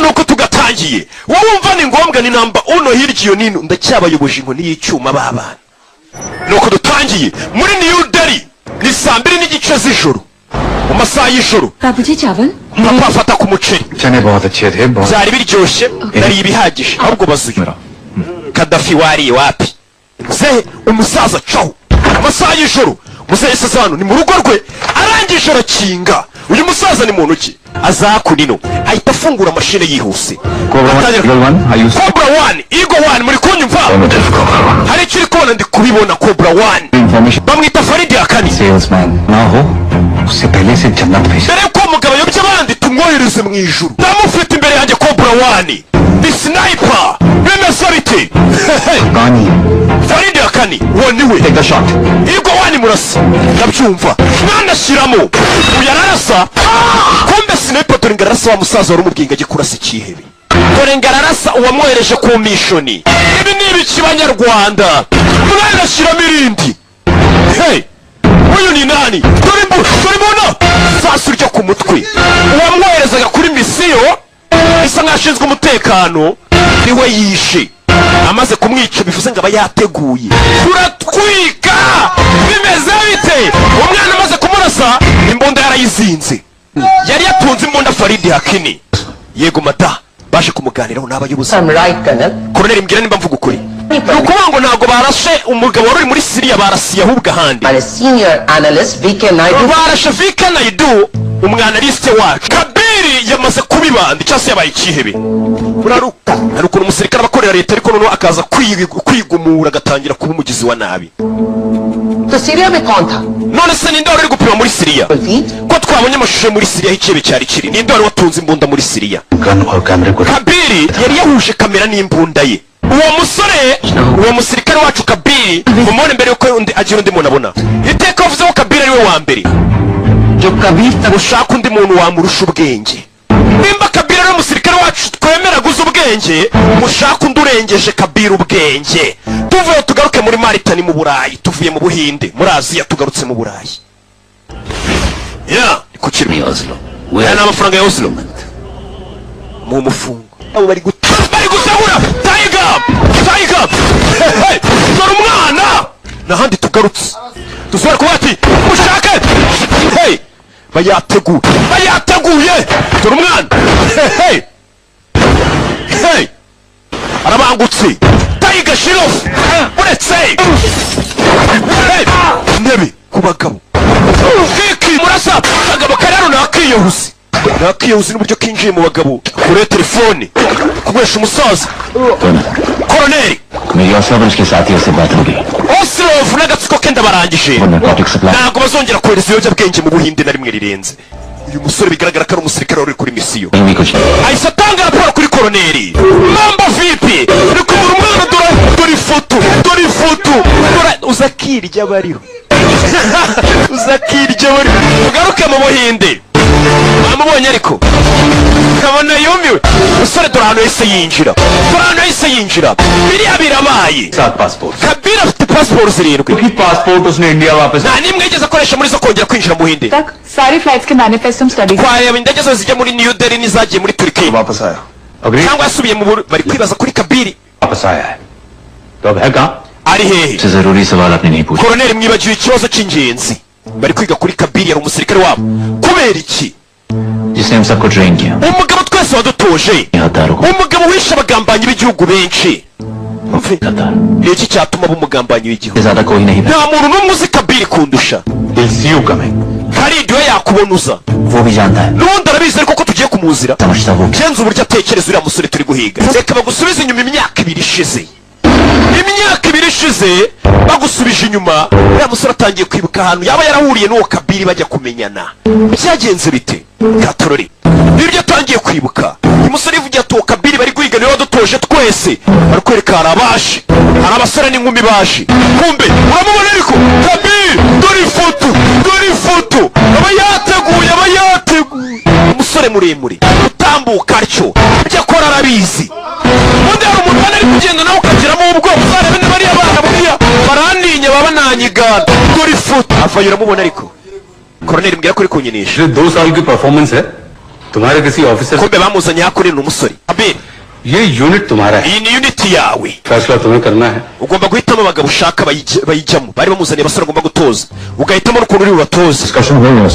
nuko tugatangiye wumva ni ngombwa ni namba uno hirya iyo nino ndacyabayoboje inkoni y'icyuma babana nuko dutangiye muri New Delhi ni 2:30 z'ijoro mu masaha y'ijoro babuji chaval papa afata ku muceri चने बहुत अच्छे थे byari biryoshye nari ibihagije ahubwo bazuye Kadafi wari wapi muzehe umusaza caho amasaha y'ijoro muzehe sazano ni mu rugo rwe arangije arakinga uyu musaza ni muntu ki azakunino ahita afungura mashine yihuse Cobra 1 Eagle 1 muri kunyumva hari kiri kona ndi kubibona Cobra 1 bamwita Farid Akani salesman ना हो उससे पहले से जन्नत भेज dore ko umugabo yobye abandi tumwohereze mu ijuru ndamufite imbere yanjye Cobra 1 ni sniper bimeze bite गानी Farid Akani woniwe take the shot Eagle 1 murasa ndabyumva mwana shiramo uyararasa kombe sniper dore ngarasa wa musaza wari umubwinga gikurasa ikihebe dore ngararasa uwamwohereje ku mishoni ibi ni ibikibanyarwanda umwana shiramo irindi hey uyu ni nani dore mbona sasu ryo ku mutwe uwamwoherezaga kuri misiyo isa nk'ashinzwe umutekano niwe yishe amaze kumwica bivuze ngo aba yateguye turatwika bimeze bite umwana amaze kumurasa imbunda yarayizinze yari yatunze imbunda Farid Akini yego mata baje kumuganiraho n'abayobozi Colonel mbwira nimba mvuga ukuri nukuvuga ngo ntabwo barashe umugabo wari muri Syria barasiye ahubwo ahandi barashe VK Naidu umwanaliste wacu Kabiri yamaze kubibanda cyase yabaye ikihebe uraruka ariko umusirikare abakorera leta ariko noneho akaza kwigumura agatangira kuba umugizi wa nabi तो सीरिया में कौन था none se ninde wari gupima muri Syria ko twabonye amashusho muri Syria h'ikebe cyari kiri ninde wari watunze imbunda muri Syria Kabiri yari yahuje kamera n'imbunda ye uwo musirikare wacu Kabiri umubone mbere yuko agira undi muntu abona iteka wavuze ko Kabiri ari we wa mbere ushaka undi muntu wamurusha ubwenge nimba Kabiri ari umusirikare wacu twemera guza ubwenge mushaka undi urengeje Kabiri ubwenge tuvuye tugaruke muri Maritani mu Burayi tuvuye mu Buhinde muri Aziya tugarutse mu Burayi ku kirimi Oslo aya n'amafaranga ya Oslo mu mufungo abo bari gusahura Tiger dore umwana nahandi tugarutse dusubira kuba ati mushake bayateguye dore umwana arabangutse Tiger Shirof uretse ntebe ku bagabo kiki murasa agabo kararo nakiyehuse n'uburyo kinjiye mu bagabo kure telefone kugwesha umusaza Colonel Oslov n'agatsiko ke ndabarangije ntabwo bazongera kohereza ibiyobyabwenge mu Buhinde na rimwe rirenze uyu musore bigaragara ko ari umusirikare wari kuri misiyo ahise atanga raporo kuri Colonel Mamba vipi uri kumura umwana dore ifoto uzakirya bariho ugaruke mu Buhinde bamubonye ariko kabona yumiwe usore dore ahantu yahise yinjira biriya birabaye Kabiri afite passport 7 nta nimwe yigeze akoresha muri zo kongera kwinjira mu Buhinde सारी फ्लाइट्स के manifesto study twayaba indege zose zijya muri New Delhi n'izagiye muri Turkiya cyangwa yasubiye mu bari kwibaza kuri Kabiri ari hehe Colonel mwibagiwe ikibazo cy'ingenzi bari kwiga kuri Kabiri yari umusirikare wabo kubera iki umugabo twese wadutoje umugabo wishe abagambanyi b'igihugu benshi iki cyatuma bumugambanyi w'igihugu nta muntu n'umwe uzi Kabiri kundusha Farid we yakubonuza n'ubundi arabizi ariko ko tugiye kumuzira kenza uburyo atekereza uriya musore turi guhiga reka bagusubize inyuma imyaka ibiri ishize bagusubije inyuma uriya musore atangiye kwibuka ahantu yaba yarahuriye n'uwo Kabiri bajya kumenyana byagenze bite Katorori nibyo atangiye kwibuka uyu musore yivugiye ati uwo Kabiri bari guhiga niwe wadutoje twese bari kwereka hari abasore n'inkumi baje kumbe uramubona ariko Kabiri dore ifoto aba yateguye umusore muremure utambuka atyo ibyo akora arabizi ubundi hari umuntu ubona ari kugenda nawe ukagiramo ubwoba uzarebe niba ariya bana buriya barandinya baba nanyigana dore ifoto avayo uramubona ariko Colonel mbwira ko uri kunyinisha तुम्हारे किसी officer kombe bamuzanye hakurira umusore Abel ये यूनिट तुम्हारा है iyi ni unit yawe फैसला तुम्हें करना है ugomba guhitamo abagabo ushaka bayijyamo bari bamuzaniye abasore agomba gutoza ugahitamo n'ukuntu uri bubatoze discussion हो गया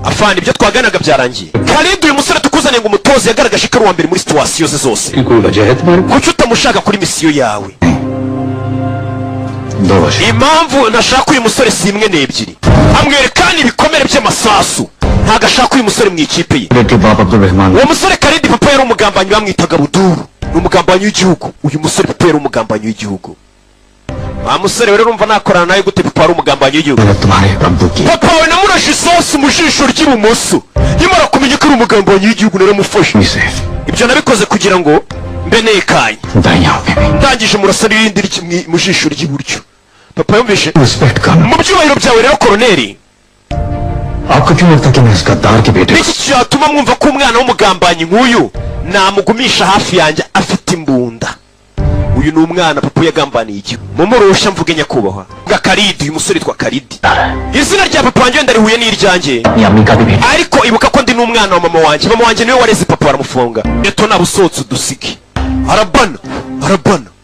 afana ibyo twaganaga byarangiye Khalid uyu musore tukuzaniye ngo umutoze yagaragaje ko ari uwa mbere muri situwasiyo ze zose की कोई वजह है तुम्हारे kuki utamushaka kuri misiyo yawe दो वजह impamvu ntashaka uyu musore si imwe n'ebyiri amwerekana ibikomere by'amasasu ntago ashaka uyu musore mu ikipe ye बेटे बाप अब्दुल Rahman uwo musore Khalid papa yari umugambanyi bamwitaga Buduru ni umugambanyi w'igihugu uyu musore papa yari umugambanyi w'igihugu wa musore rero urumva nakorana nawe gute papa ari umugambanyi w'igihugu तुम्हारे अब्बू की papa we namurashe isosi mu jisho ry'ibumoso nyamara kumenya ko ari umugambanyi w'igihugu naramufashe से ibyo nabikoze kugira ngo mbe nekanye दाइयां पे ndangije murasa n'irindi mu jisho ry'iburyo papa yumvishe respect का mu byubahiro byawe rero koroneri आपको क्यों लगता कि मैं इस गद्दार के बेटे niki cyatuma mwumva ko umwana w'umugambanyi nk'uyu namugumisha hafi yanjye afite imbunda uyu ni umwana papa yagambaniye igihugu mumurusha mvuge nyakubahwa bwa Khalid uyu musore yitwa Khalid izina rya papa wanjye ndarihuye n'iryanjye अम्मी का भी बेटा ariko ibuka ko ndi n'umwana wa mama wanjye niwe wareze papa baramufunga eto nabusotse udusige arabana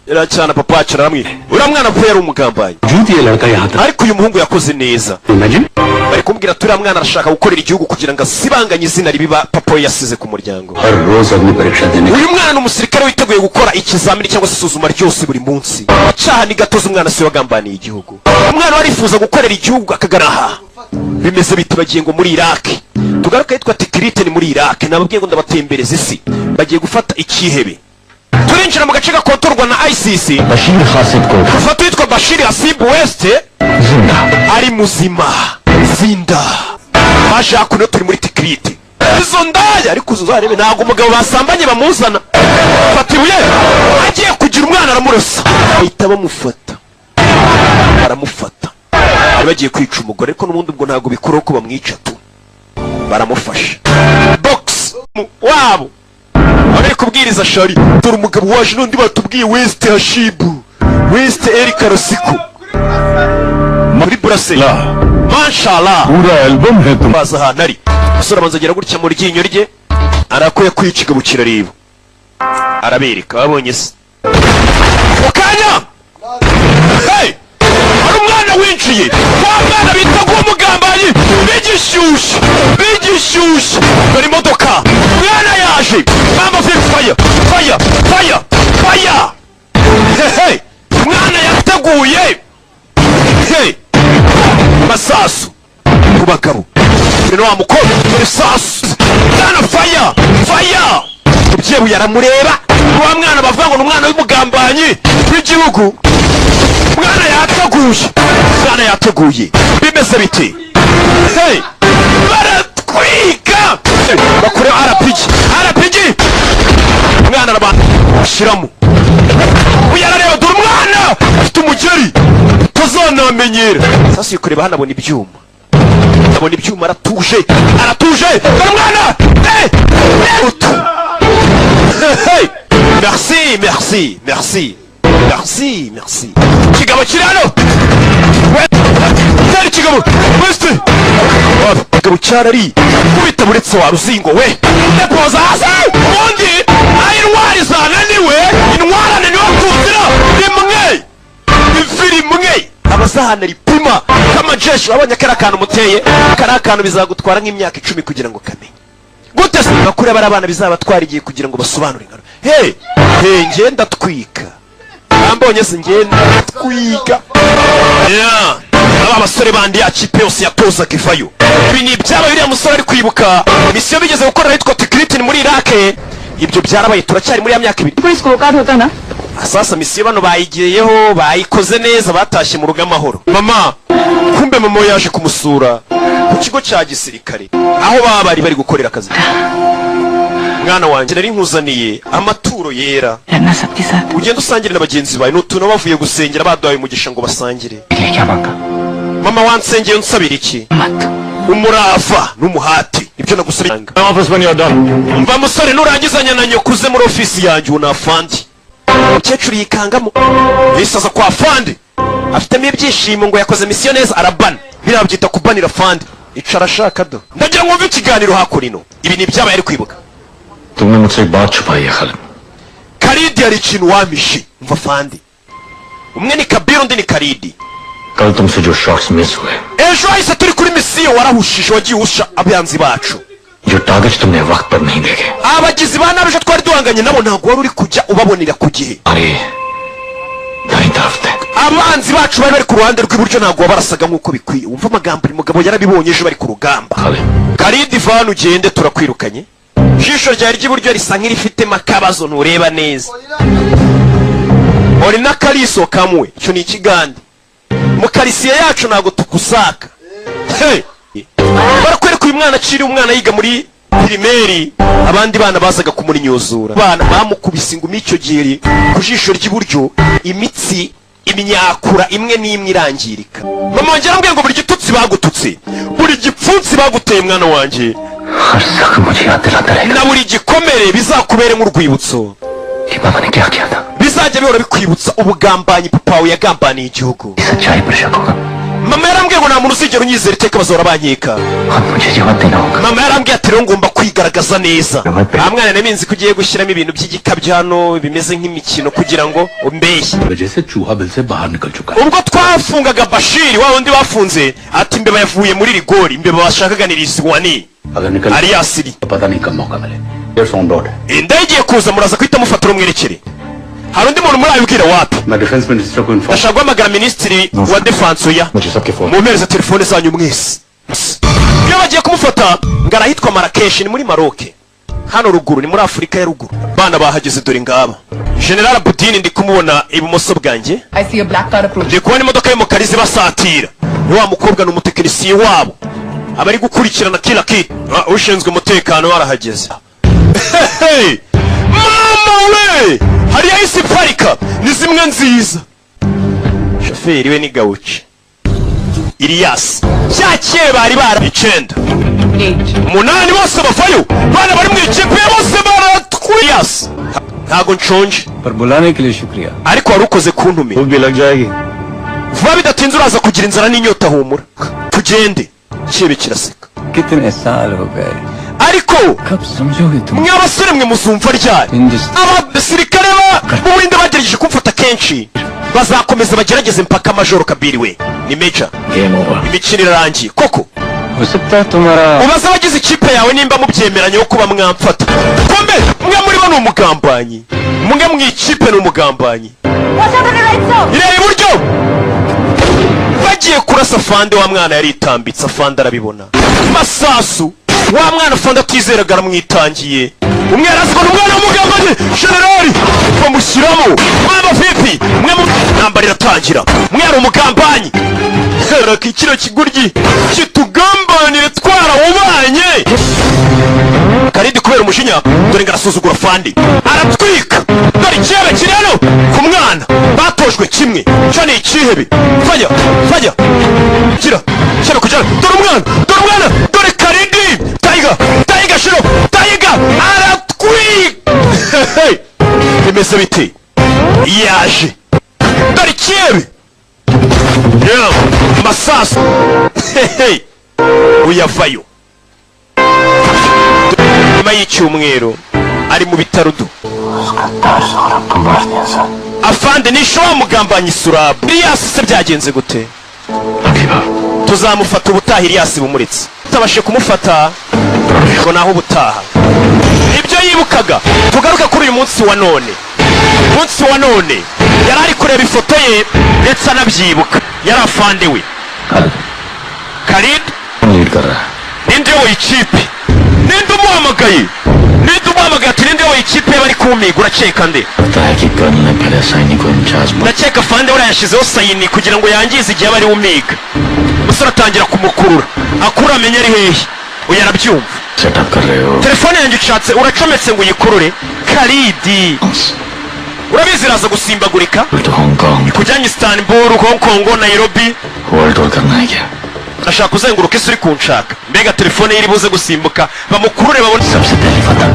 yaracyana papa wacu aramwira uriya mwana papa yari umugambanyi झूठ ये लड़का यहाँ था ariko uyu muhungu yakoze neza imagine bari kumbwira turiya mwana arashaka gukorera igihugu kugira ngo asibanganye izina ribi papa we yasize ku muryango हर रोज अग्नि परीक्षा देने uyu mwana ni umusirikare witeguye gukora ikizamini cyangwa se isuzuma ryose buri munsi icyaha ni gatozi umwana si wagambaniye igihugu umwana warifuza gukorera igihugu akagaraha bimeze biti bagiye ngo muri Iraq tugaruka yitwa Tikrit ni muri Iraq nababwiye ngo ndabatembereza isi bagiye gufata ikihebe turinjira mu gace gakontorwa na ICC Bashir खासिद को gufata witwa Bashir Asib West जिंदा ari muzima zinda baje hakuno turi muri Tikrit izo ndaya ariko uzarebe ntabwo umugabo basambanye bamuzana fata ibuye agiye kugira umwana aramurasa bahita bamufata baramufata bari bagiye kwica umugore ariko n'ubundi ubwo ntabwo bikuraho ko bamwica tu baramufasha box wabo bari kubwiriza shari dore umugabo waje n'undi batubwiye West Hashibu West Eric Karosiko muri Brussels mashallah पूरा एल्बम है तुम baza ahantu ari umusore abanza agera gutya mu ryinyo rye arakuye kwiciga bukirareba arabereka babonye se mukanya hey hari umwana winjiye wa mwana bita umugambanyi bigishyushye dore imodoka mwana yaje mama fire hey mwana yateguye hey masasu ku bagabo bino wa mukobwa dore sasu dana fire ubyebu yaramureba wa mwana bavuga ngo n'umwana w'umugambanyi w'igihugu mwana yateguye bimeze biti hey baratwika bakore RPG mwana arabashiramo uyarareba dore umwana afite umugeri tuzanamenyera sasa yikureba hano abona ibyuma aratuje dore umwana merci kigabo kiri hano tari kigabo weste kigabo cyarari kubita buretse wa ruzingo we depoza hasi ubundi ayi intwari zananiwe intwarane niwe kuzira rimwe abazahana ripima kama jeshi wabonye kari akantu muteye kari akantu bizagutwara nk'imyaka 10 kugira ngo kamenye gute se bakure bari abana bizabatwara igihe kugira ngo basobanure ingano hey ngenda twika ambonye se ngenda twika aba basore bandi ya kipe yose yatoza kivayo ibi ni byaba biriya musore ari kwibuka misiyo bigeze gukora yitwa Tikrit muri Iraq ibyo byarabaye turacyari muri ya myaka 2 कोई स्कोरकार्ड होता ना sasa misiyo bano bayigiyeho bayikoze neza batashye mu rugo amahoro mama kumbe mama yaje kumusura ku kigo cya gisirikare aho bari gukorera akazi mwana wanjye nari nkuzaniye amaturo yera रहना सबके साथ ugenda usangire na bagenzi bawe n'utuntu bavuye gusengera baduhaye umugisha ngo basangire ये क्या मांगा mama wansengeye unsabira iki मत umurava n'umuhati ibyo nagusabye office when you're done mva musore nurangizanya na nyokuze muri ofisi yanjye unafandi umukecuru yikangamo yisaza kwa fandi afitemo ibyishimo ngo yakoze misiyo neza arabana birabyita kubanira fandi icara shaka do ndagira ngo mve ikiganiro hakurino ibi ni byabaye ari kwibuka तुमने मुझसे एक बात छुपाई है Khalid Karidi hari ikintu wamishe mva fandi umwe ni Kabiru undi ni Karidi कल तुमसे जो shots miss हुए ejo hahise turi kuri misiyo warahushije wagiye usha abanzi bacu जो टारगेट्स तुमने वक्त पर नहीं देखे abagizi ba nabi ejo twari duhanganye nabo ntabwo wari uri kujya ubabonera ku gihe अरे दाई तरफ थे abanzi bacu bari ku ruhande rw'iburyo ntabwo wabarasaga nk'uko bikwiye wumva amagambo uyu mugabo yarabibonye ejo bari ku rugamba Khalid Karidi vana ugende turakwirukanye ijisho ryawe ry'iburyo risa nk'irifitemo akabazo ntureba neza uri n'akariso kamwe icyo ni ikigande mu karisiye yacu ntabwo tukusaka barakwereka uyu mwana akiri umwana yiga muri pirimeri abandi bana bazaga kumurinyuzura abana bamukubise ingumi icyo gihe ku jisho ry'iburyo imitsi imyakura imwe n'imwe irangirika mama wanjye arambwira ngo buri gitutsi bagututse buri gipfunsi baguteye mwana wanjye हर जख्म मुझे याद दिलाता रहेगा na buri gikomere bizakubere nk'urwibutso कि मामा ने क्या किया था bizajya bihora bikwibutsa ubugambanyi papa wawe yagambaniye igihugu सच्चाई पर शक होगा mama yarambwiye ngo nta muntu uzigera unyizera iteka bazahora bankeka अब मुझे जवाब देना होगा mama yarambwiye ati rero ngomba kwigaragaza neza nta mwana naminzi ko ugiye gushyiramo ibintu by'igikabyo hano bimeze nk'imikino kugira ngo umbeshye वजह से चूहा बिल से बाहर निकल चुका है ubwo twafungaga bashiri wa wundi bafunze ati imbeba yavuye muri rigori imbeba bashakaga ni rizwani अगर निकल Aliyasiri तो पता नहीं कब मौका मिले Here's on road indege igiye kuza muraza guhita mufatira umwerekere hari undi muntu murabibwira wapi मैं डिफेंस मिनिस्टर को inform ndashaka guhamagara minisitiri wa defanse oya मुझे सबके phone mumpereze telefone zanyu mwese iyo bagiye kumufata ngo arahitwa Marakeshi ni muri Maroke hano ruguru ni muri Afurika ya ruguru bana bahageze dore ngaba General Budini ndi kumubona ibumoso bwanjye I see a black car approaching. ndi kubona imodoka y'umukara izi basatira ni wa mukobwa ni umutekinisiye wabo abari gukurikirana kila kitu ushinzwe umutekano warahageze mama we hari yahise iparika ni zimwe nziza shoferi we ni Gauchi Ilias cyakeye bari bara icenda 8. umunani bose bavayo bana bari mu ikipe bose baratwiyas ntago nshonje पर बुलाने के लिए शुक्रिया ariko wari ukoze kuntume भूख भी लग जाएगी vuba bidatinze uraza kugira inzara n'inyota humura tugende kibe kiraseka कितने साल हो गए ariko कब समझोगे तुम mwe abasore mwe muzumva ryari abasirikare b'ubuhinde bagerageje kumfata kenshi bazakomeza bagerageze mpaka majoro Kabiri we ni meja game over imikino irarangiye koko हो सकता है तुम्हारा ubaza abagize ikipe yawe nimba mubyemeranye wo kuba mwamfata kombe mwe muri bo ni umugambanyi mwe mu ikipe ni umugambanyi ireba iburyo bagiye kurasa fande wa mwana yaritambitse afande arabibona masasu wa mwana fande atizeraga aramwitangiye umwe yarazibona umwana w'umugambanyi generali bamushyiramo mama vipi mwe mu ntambara iratangira mwe ari umugambanyi heraka ikiro kiguryi kitugambanire twarawubanye Karidi kubera umujinya dore ngarasuzugura fandi aratwika dore ikirebe kiri hano ku mwana batojwe kimwe cyo ni ikihebe fanya kira cyane kujyana dore umwana dore Karidi Taiga shiro Taiga aratwika bimeze biti yaje dore ikihebe masasu uyavayo nyuma y'icyumweru ari mu bitaro du afande nisho wamugambanya isurabu Ilias se byagenze gute tuzamufata ubutaha Ilias bumuritse tutabashe kumufata ngo naho ubutaha ibyo yibukaga tugaruke kuri uyu munsi wa none yari ari kureba ifoto ye ndetse anabyibuka yari afande we Khalid lead कर रहा है ninde wo ikipe ninde umuhamagaye ati ninde wo ikipe bari kumiga urakeka nde पता है कि कर्नल ने पहले सैनिक को in charge ndakeka fande we yashyizeho sayini kugira ngo yangize igihe bari umiga umusore atangira kumukurura akura amenya ari hehe uyu arabyumva setup कर रहे हो telefone yanjye ushatse uracometse ngo uyikurure Karidi urabizi iraza gusimbagurika तो Hong Kong kujyanye Istanbul Hong Kong Nairobi world tour करना है क्या ndashaka kuzenguruka isi uri kunshaka mbega telefone ye iri buze gusimbuka bamukurure babone सबसे पहले फतह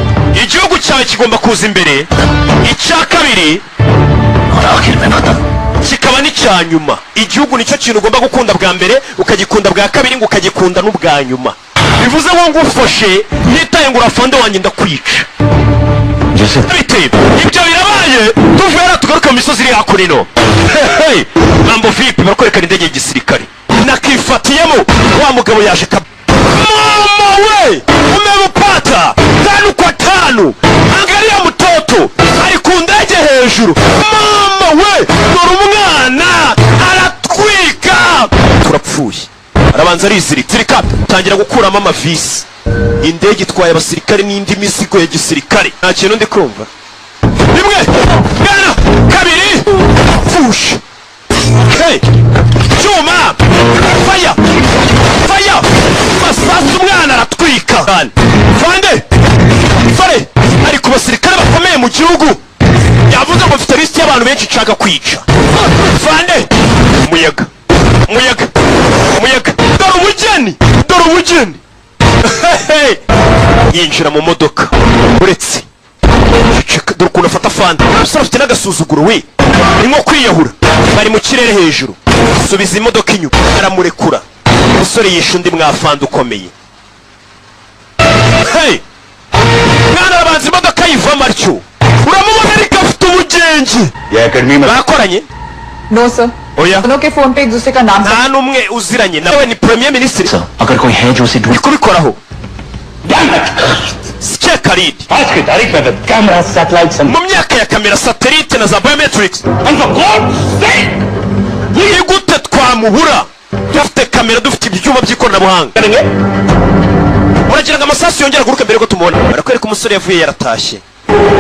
igihugu cyawe kigomba kuza imbere icya kabiri और आखिर में फतह kikaba n'icya nyuma. Igihugu nicyo kintu ugomba gukunda bwa mbere, ukagikunda bwa kabiri, ngo ukagikunda n'ubwa nyuma. Bivuze ngo ngufashe nitaye ngo urafande wanjye ndakwica. Ibyo birabaye tuvuye tugaruka mu misozi iri hakurino. Mambo vipi barakwerekana indege y'igisirikare. Nakifatiyemo wa mugabo yaje mama we umemupata 5 kwa 5. Angalia mtoto ari ku ndege hejuru. Mama we dore umwana aratwika. Turapfuye. Arabanza arizirika tangira gukuramo amavisi. Indege itwaye abasirikare n'indi mizigo ya gisirikare. Nta kintu ndi kumva. Rimwe gana kabiri fush. Hey Chuma fire fire masasu umwana aratwika. Fande fare ari ku basirikare bakomeye mu gihugu. Yavuze ngo mfite list y'abantu benshi nshaka kwica. Fande umuyaga umuyaga umuyaga dore ubugeni dore ubugeni. Yinjira mu modoka uretse dore ukuntu afata fanta. Umusore afite n'agasuzuguro we ni nko kwiyahura. Bari mu kirere hejuru, subiza imodoka inyuma, aramurekura. Umusore yishe undi mwafanda ukomeye. Mwana arabanza imodoka yivamo atyo. Uramubona ariko afite ubugenge. Barakoranye? No sir. Oya. दोनों के फोन पे एक दूसरे का नाम nta n'umwe uziranye nawe. Ni premier ministre. अगर कोई है जो उसे ढूंढ kubikoraho. Sike Khalid. आज की तारीख में camera satellite mu myaka ya kamera satellite na za biometrics. Ni gute twamubura dufite kamera dufite ibyuma by'ikoranabuhanga? Uragira ngo amasasu yongera guruka mbere ko tumubona. Barakwereka umusore yavuye yaratashye.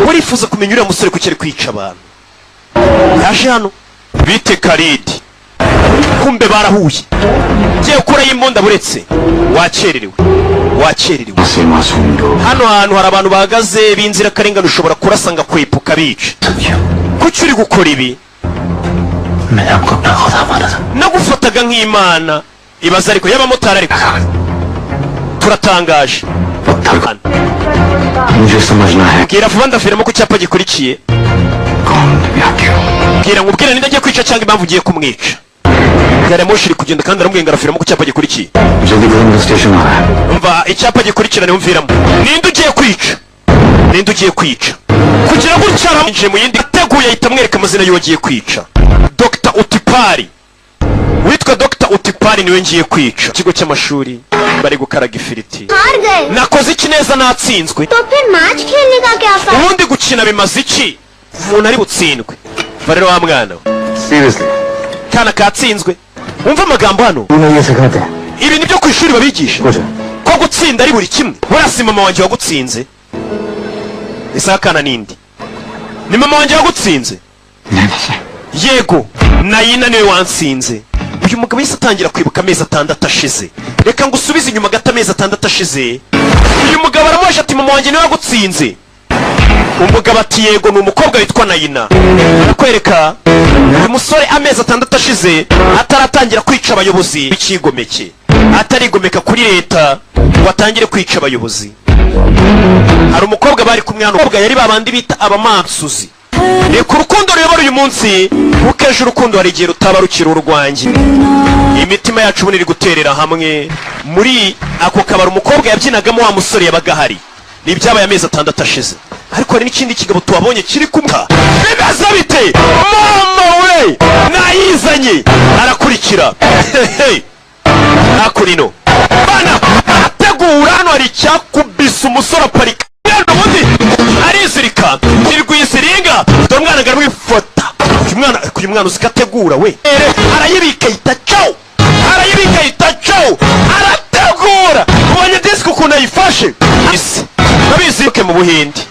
Urifuza kumenya uriya musore kuki ari kwica abantu. Yaje hano bite Khalid. Kumbe barahuye. Giye ukura y'imbunda buretse. Wakererewe. Wakererewe. Hano hantu hari abantu bahagaze b'inzira karengana ushobora kurasanga kwepuka bica. Kuki uri gukora ibi? Nagufataga nk'Imana. Ibaza ariko y'abamotari ariko. Turatangaje. Bwira vuba ndafiramo ku cyapa gikurikiye. Bwira ngubwira ninda agiye kwica cyangwa impamvu ugiye kumwica. Gare moshi iri kugenda kandi aramubwira arafiramo ku cyapa gikurikiye. Umva icyapa gikurikirana umviramo. Ninde ugiye kwica? Ninde ugiye kwica? Kugira gutya aramuje mu yindi ateguye ahita amwereka amazina y'uwo agiye kwica. Dr. Utipari. Witwa Dr. Utipari niwe ngiye kwica. Ikigo cy'amashuri bari gukaraga ifiriti. Nakoze iki neza natsinzwe. तो फिर मैच खेलने का क्या फायदा? Ubundi gukina bimaze iki? Umuntu ari butsindwe. Barero wa mwana. Seriously. Kana katsinzwe. Umva amagambo hano. Ibi nibyo ku ishuri babigisha. Ko gutsinda ari buri kimwe. Burasi mama wanjye wagutsinze. Isa kana nindi. Ni mama wanjye wagutsinze. Yego, Nayina niwe wansinze. Uyu mugabo yise atangira kwibuka amezi 6 ashize. Reka ngusubize inyuma gato amezi 6 ashize. Uyu mugabo aramuje ati mama wanjye niwe wagutsinze. Umugabo ati yego ni umukobwa witwa Nayina. Arakwereka uyu musore amezi 6 ashize ataratangira kwica abayobozi b'ikigomeke. Atarigomeka kuri leta watangire kwica abayobozi. Hari umukobwa bari kumwe hano. Umukobwa yari babandi bita abamansuzi. Reka urukundo ruyobora uyu munsi kuko ejo urukundo hari igihe rutaba rukiri urwanjye. Imitima yacu ubu iri guterera hamwe. Muri ako kabari umukobwa yabyinagamo wa musore yabaga hari. Ni ibyabaye amezi 6 ashize. Ariko hari n'ikindi kigabo tuwabonye kiri kumka. Bibaza bite? Mama we nayizanye arakurikira. Akurino bana ategura hano hari cyakubisa umusore aparika. Ubundi arizirika irwisiringa dore umwana ngari wifota. Uyu mwana usikategura we arayibika itacaho arayibika itacaho arategura. Ubonye disk ukuntu ayifashe nabizi ke mu Buhindi.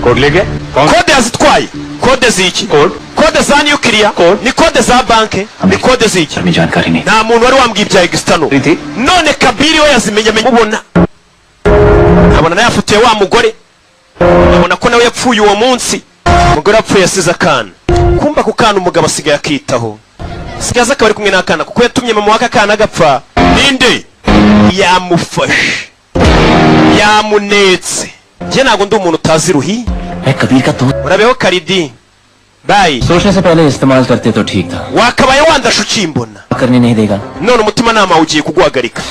Code लेके Kode yazitwaye. Kode ziki? Kode za nuclear ni kode za banke ni kode ziki? Nta muntu wari wambwiye ibya Extano. None Kabiri we yazimenye mubona. Abona naye afutiye wa mugore. Abona ko nawe yapfuye uwo munsi. Umugore apfuye asize akana. Kumba ku kana umugabo asigaye akitaho. Sigaza akaba ari kumwe n'akana kuko yatumye mama waka kana agapfa. Ninde? Yamufashe. Yamunetse. Je nago ndi umuntu utazi ruhi. Urabeho Khalid. bayi सोचने से पहले इस्तेमाल करते तो ठीक था wakabaye wandasha ukimbona करने नहीं देगा none umutima nama ugiye kuguhagarika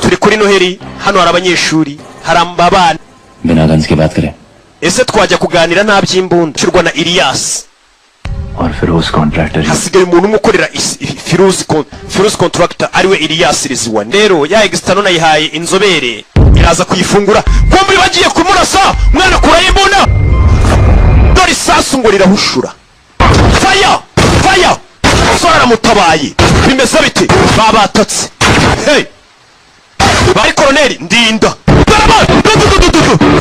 turi kuri noheri hano hari abanyeshuri hari abana बिना गन्स की बात करें ese twajya kuganira nta by'imbunda cyurwa na Elias और फिर उस contractor hasigaye umuntu umwe ukorera Firuzi contractor ariwe Elias Rizwan rero ya extano nayihaye inzobere iraza kuyifungura kumbi bagiye kumurasa mwana kuraye imbunda dore isasu ngo rirahushura fire sora ramutabaye bimeze bite babatatse hey bari koroneri ndinda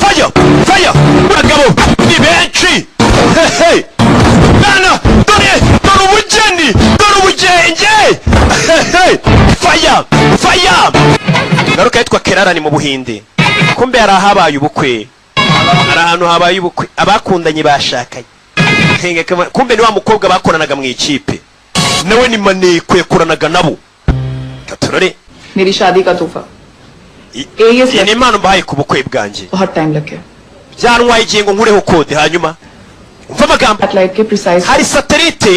fire bagabo ni benshi hey bana dore ubugenge hey fire ngaruka yitwa Kerara ni mu Buhinde kumbe hari ahabaye ubukwe hari ahantu habaye ubukwe abakundanye bashakanye kumbe ni wa mukobwa bakoranaga mu ikipe nawe ni maneko yakoranaga nabo katurore मेरी शादी का तोहफा iyi ni impano mbahaye ku bukwe bwanjye बहुत टाइम लग गया byantwaye igihe ngo nkureho kode hanyuma umva amagambo satellite के precise hari satelite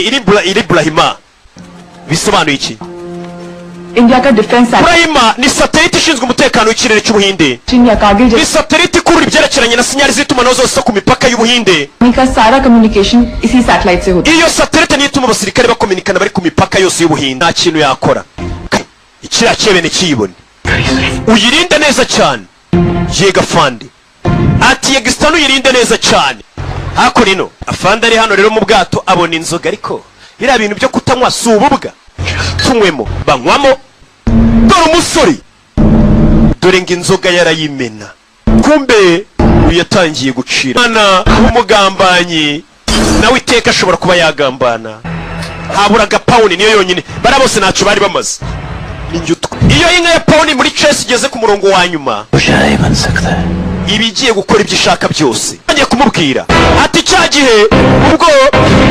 iri Burahima bisobanuye iki India का defence Burahima ni satelite ishinzwe umutekano w'ikirere cy'Ubuhinde चीन या Kargil ni satelite ikurura ibyerekeranye na sinyari z'itumanaho zose ku mipaka y'Ubuhinde का सारा कम्युनिकेशन इसी सैटेलाइट से होता iyo satelite niyo ituma abasirikare bakominikana bari ku mipaka yose y'Ubuhinde nta kintu yakora ikiriya cyebene kiyibone uyirinde neza cyane yega fandi ati yegistano uyirinde neza cyane hako rino afandi ari hano rero mu bwato abona inzoga ariko biriya bintu byo kutanywa si ububwa tunywemo banywamo dore umusore dore ngo inzoga yarayimena kumbe uyu yatangiye gucira mwana w'umugambanyi nawe iteka ashobora kuba yagambana haburaga pawuni niyo yonyine bara bose ntacyo bari bamaze iyo inka ya pawuni muri chess igeze ku murongo wa nyuma ibigiye gukora ibyo ishaka byose ngiye kumubwira ati cya gihe ubwo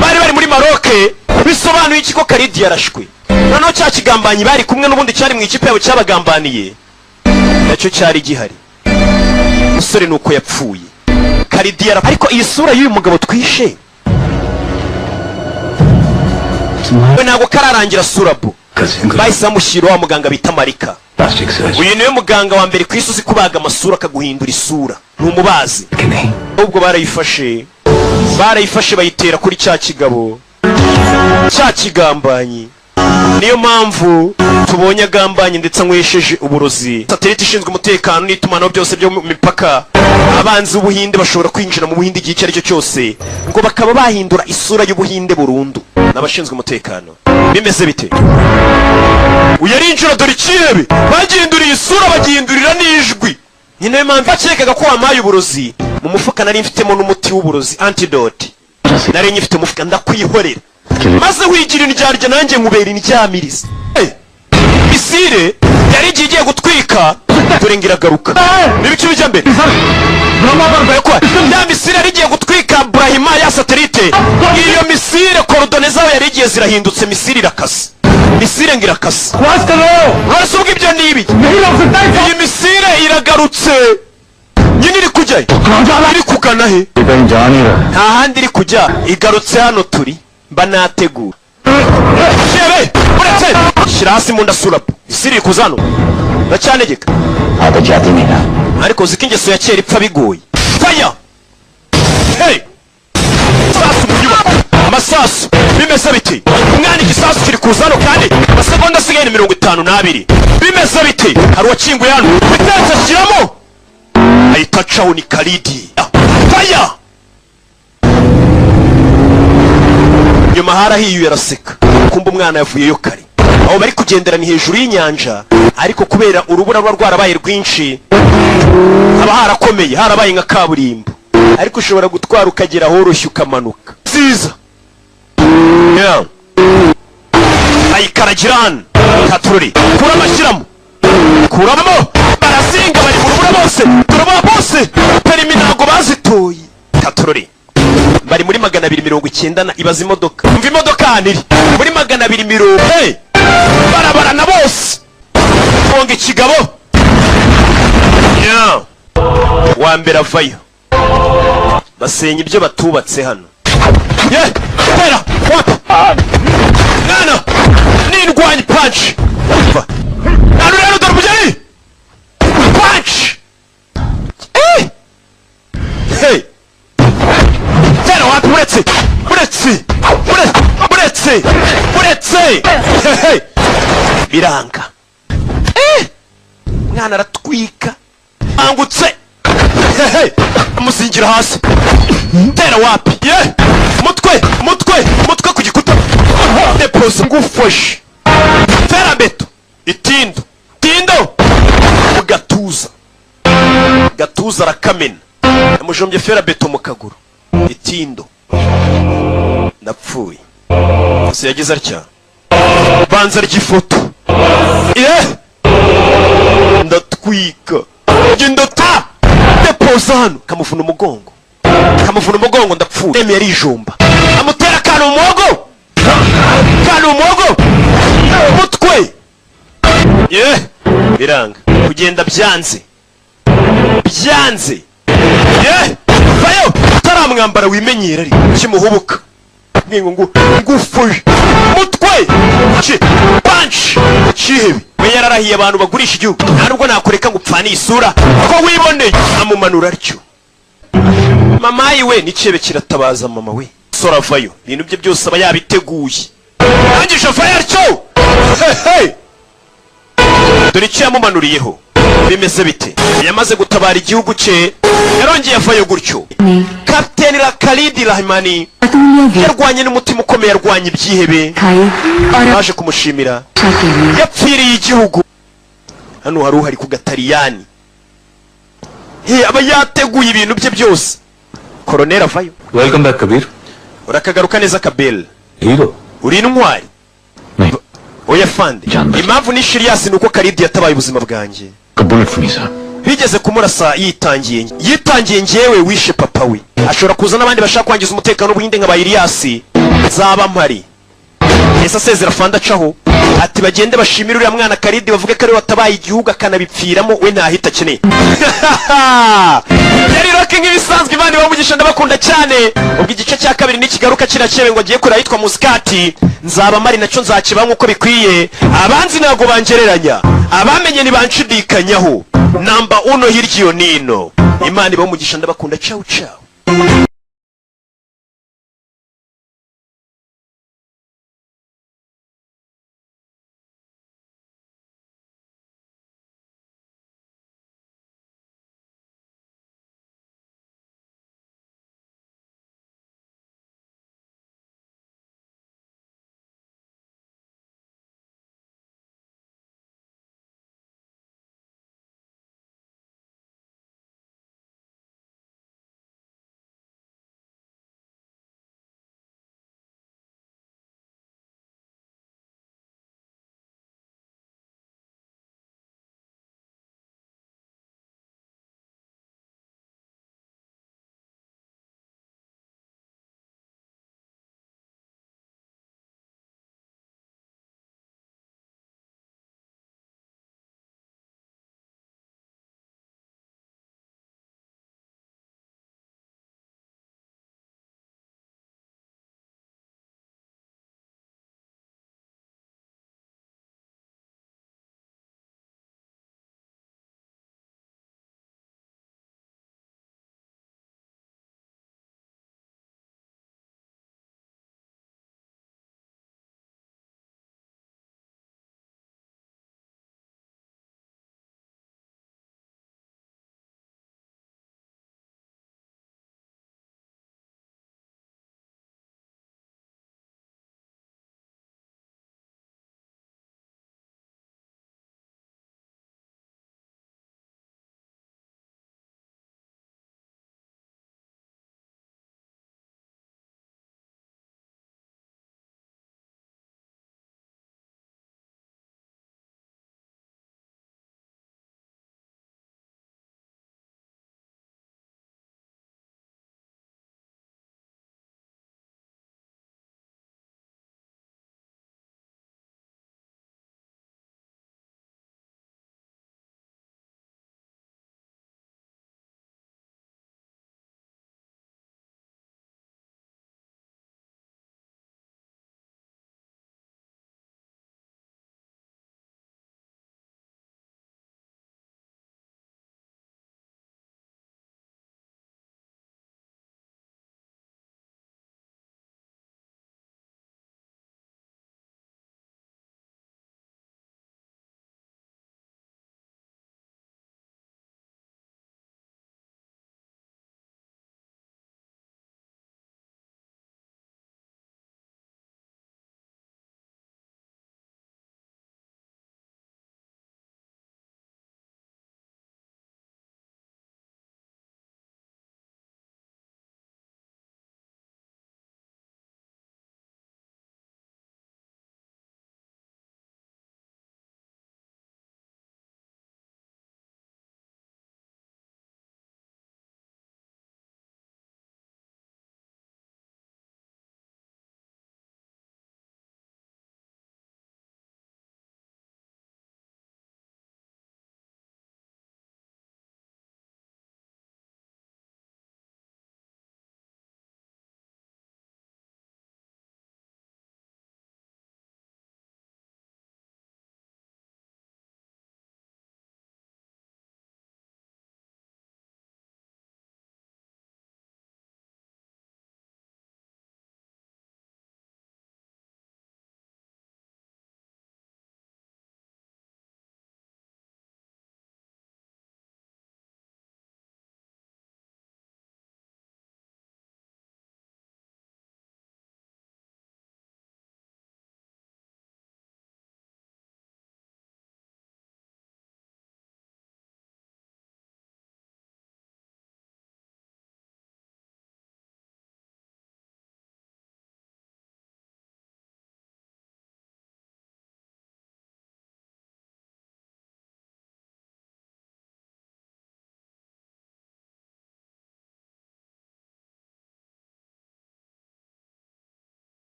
bari muri Maroke bisobanuye iki ko Karidi yarashwe noneho cya kigambanyi bari kumwe n'ubundi cyari mu ikipe yabo cyabagambaniye nacyo cyari gihari umusore nuko yapfuye Karidi ariko iyi sura y'uyu mugabo twishe we ntabwo kararangira surabo bahise bamushyira wa muganga bita Marika uyu niwe muganga wa mbere ku isi uzi kubaga amasura akaguhindura isura ni umubazi ubwo barayifashe bayitera kuri cya kigabo cya kigambanyi niyo mpamvu tubonye agambanye ndetse anywesheje uburozi satelite ishinzwe umutekano n'itumanaho byose byo mu mipaka abanzi b'Ubuhinde bashobora kwinjira mu Buhinde igihe icyo ari cyo cyose ngo bakaba bahindura isura y'Ubuhinde burundu n'abashinzwe umutekano bimeze bite uyarinjira dore ikirebe bagihinduriye isura bagihindurira n'ijwi ni nayo mpamvu bakekaga ko wamaye uburozi mu mufuka nari mfitemo n'umuti w'uburozi antidote nari nyifite umufuka ndakwihorera maze wigira indyarya nanjye nkubera indyamiriza misire yari igiye gutwika dore ngiragaruka nibiki bijya mbere ya misire yari igiye gutwika Burahima ya satelite iyo misire korodone zawe yari igiye zirahindutse misire irakase misire ngirakase wese ubwo ibyo nibi iyi misire iragarutse nyine iri kujya iri kugana he nta handi iri kujya igarutse hano turi mba nategura shebe uretse shyira hasi mu ndasurapo misire iri kuza hano ndacyanegeka ariko uzi ko ingeso ya kera ipfa bigoye faya hey sasu mu nyubako amasasu bimeze biti umwana igisasu kiri kuza hano kandi amasegonda asigaye ni 52 bimeze biti hari uwakinguye hano bitenze ashyiramo ahita acaho ni Karidi faya nyuma harahiye yaraseka kumva umwana yavuyeyo kare aho bari kugenderana hejuru y'inyanja ariko kubera urubura ruba rwarabaye rwinshi haba harakomeye harabaye nka kaburimbo ariko ushobora gutwara ukagera horoshye ukamanuka siza ayikaragiran katururi kuramashyiramo kuramo barazinga bari mu rubura bose turabona bose perimi ntabwo bazitoye katururi bari muri 290 ibaza imodoka umva imodoka niri muri 220 barabarana bose bonga ikigabo wa mbere avayo basenya ibyo batubatse hano ye tera wapa nana nindwanya punch nanu rero dore umugeni punch hey tera wapa uretse biranga mwana aratwika angutse amuzingira hasi tera wapi ye mutwe ku gikuta deposa ngufashe tera beto tindo mu gatuza arakamena amujombye fera beto mu kaguru itindo napfuye gusa yagize atya banza ry'ifoto ndatwika ndota deposa hano kamuvuna umugongo ndapfuye demi yarijomba amutera akantu umuhogo mutwe biranga kugenda byanze vayo utaramwambara wimenyera ari kimuhubuka ngufuje mutwe punch chihebe we yararahiye abantu bagurisha igihugu ntabwo nakureka ngo upfane isura ko wiboneye amumanura atyo mama yiwe nicebe kiratabaza mama we sora vayo ibintu bye byose aba yabiteguye nangisha vayo atyo dore icyo yamumanuriyeho bimeze bite yamaze gutabara igihugu cye yarongeye vayo gutyo kapiteni Khalid Rahmani yarwanye n'umutima ukomeye yarwanye ibyihebe baje kumushimira yapfiriye igihugu hano hari uhari ku gatariyani aba yateguye ibintu bye byose Colonel avayo welcome back Kabir urakagaruka neza Kabel hero uri intwari oya fande impamvu ni Shirias nuko Khalid yatabaye ubuzima bwanjye bullet for me sir bigeze kumurasa yitangiye ngewe wishe papa we ashobora kuza n'abandi bashaka kwangiza umutekano w'ubuhinde nka Elias zaba mpari ese asezera fanda acaho ati bagende bashimira uriya mwana Khalid bavuge ko ari watabaye igihugu akanabipfiramo we ntahita akeneye yari roke nk'ibisanzwe imana ibamugisha ndabakunda cyane ubwo igice cya kabiri n'ikigaruka kirakebe ngo agiye kurira yitwa Muskati nzaba mari nacyo nzakiba nk'uko bikwiye abanzi ntabwo bangereranya abamenye ntibanshidikanyaho namba uno hirya iyo nino imana ibamugisha ndabakunda ciao